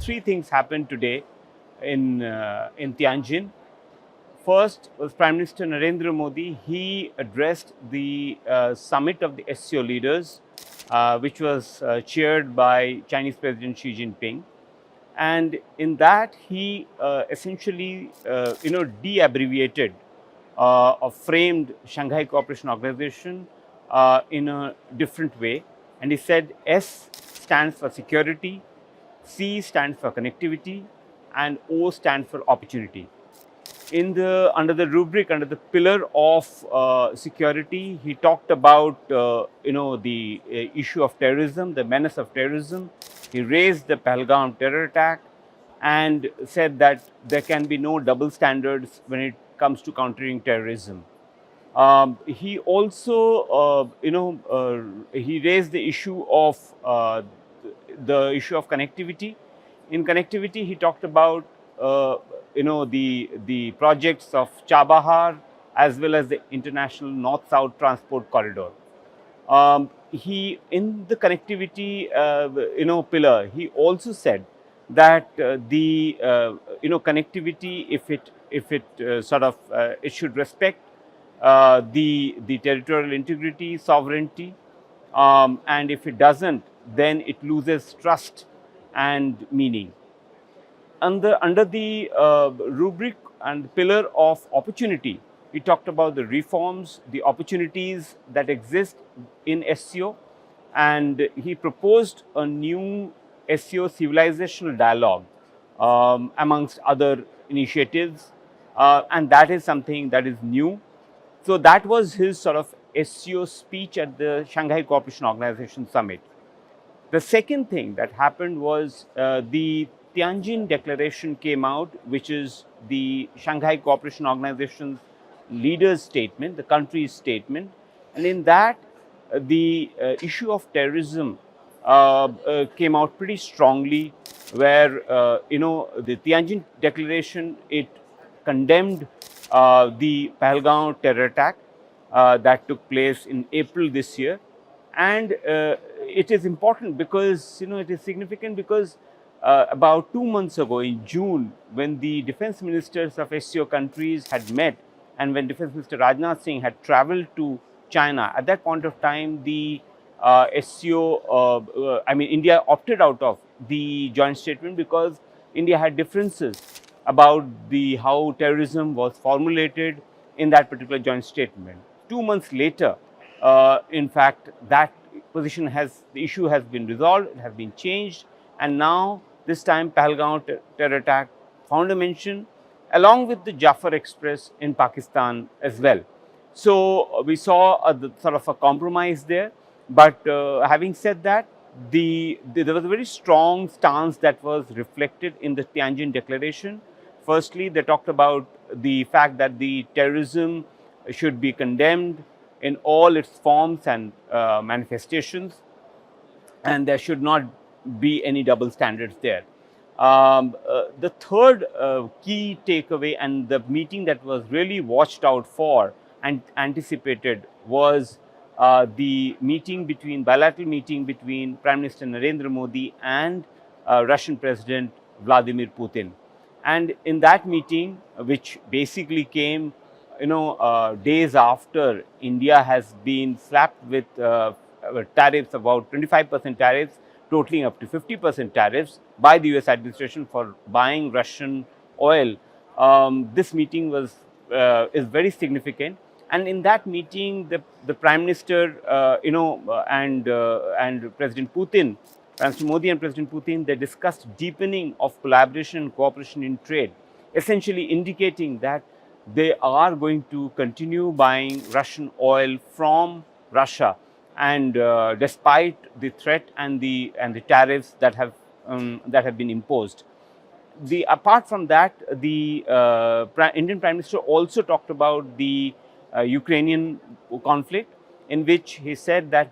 three things happened today in Tianjin. First was Prime Minister Narendra Modi. He addressed the summit of the SCO leaders, which was chaired by Chinese President Xi Jinping. And in that, he essentially, de-abbreviated or framed Shanghai Cooperation Organization in a different way. And he said S stands for security, C stands for connectivity, and O stands for opportunity. Under the pillar of security, he talked about the issue of terrorism, the menace of terrorism. He raised the Pahalgam terror attack and said that there can be no double standards when it comes to countering terrorism. He also, he raised the issue of connectivity. In connectivity, he talked about the projects of Chabahar as well as the international north-south transport corridor. In the connectivity pillar, he also said that connectivity, if it it should respect the territorial integrity, sovereignty, and if it doesn't, then it loses trust and meaning. Under the rubric and pillar of opportunity, we talked about the reforms, the opportunities that exist in SCO, and he proposed a new SCO civilizational dialogue amongst other initiatives, and that is something that is new. So that was his sort of SCO speech at the Shanghai Cooperation Organization Summit. The second thing that happened was the Tianjin Declaration came out, which is the Shanghai Cooperation Organization's leaders' statement, the country's statement. And in that, the issue of terrorism came out pretty strongly, where, the Tianjin Declaration, it condemned the Pahalgam terror attack that took place in April this year. And it is important because, it is significant because about 2 months ago in June, when the defense ministers of SCO countries had met and when Defense Minister Rajnath Singh had traveled to China, at that point of time, the India opted out of the joint statement because India had differences about how terrorism was formulated in that particular joint statement. 2 months later, in fact, that the issue has been resolved, it has been changed, and now this time Pahalgam terror attack found a mention along with the Jafar Express in Pakistan as well. So we saw sort of a compromise there, but having said that, there was a very strong stance that was reflected in the Tianjin Declaration. Firstly, they talked about the fact that the terrorism should be condemned in all its forms and manifestations, and there should not be any double standards there. The third key takeaway and the meeting that was really watched out for and anticipated was the bilateral meeting between Prime Minister Narendra Modi and Russian President Vladimir Putin. And in that meeting, which basically came days after India has been slapped with tariffs, about 25% tariffs, totaling up to 50% tariffs by the US administration for buying Russian oil. This meeting is very significant. And in that meeting, the Prime Minister, and President Putin, Prime Minister Modi and President Putin, they discussed deepening of collaboration and cooperation in trade, essentially indicating that they are going to continue buying Russian oil from Russia, and despite the threat and the tariffs that have been imposed. Apart from that, the Indian Prime Minister also talked about the Ukrainian conflict, in which he said that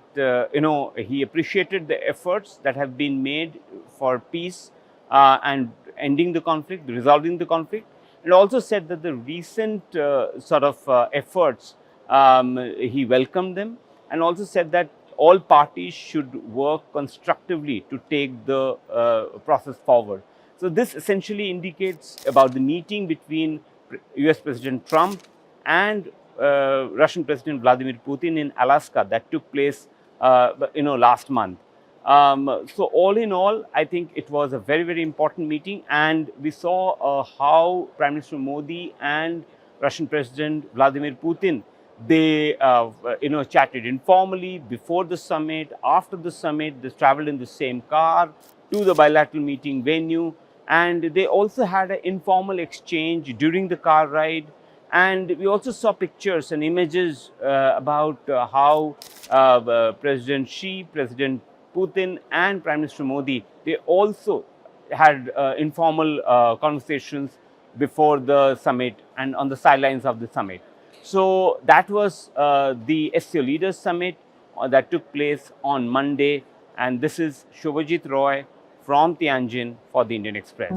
he appreciated the efforts that have been made for peace and ending the conflict, resolving the conflict, and also said that the recent efforts, he welcomed them, and also said that all parties should work constructively to take the process forward. So this essentially indicates about the meeting between US President Trump and Russian President Vladimir Putin in Alaska that took place last month. So all in all, I think it was a very, very important meeting, and we saw how Prime Minister Modi and Russian President Vladimir Putin, they chatted informally before the summit, after the summit. They traveled in the same car to the bilateral meeting venue, and they also had an informal exchange during the car ride. And we also saw pictures and images about how President Xi, President Putin and Prime Minister Modi, they also had informal conversations before the summit and on the sidelines of the summit. So that was the SCO Leaders Summit that took place on Monday, and this is Shobhajit Roy from Tianjin for the Indian Express.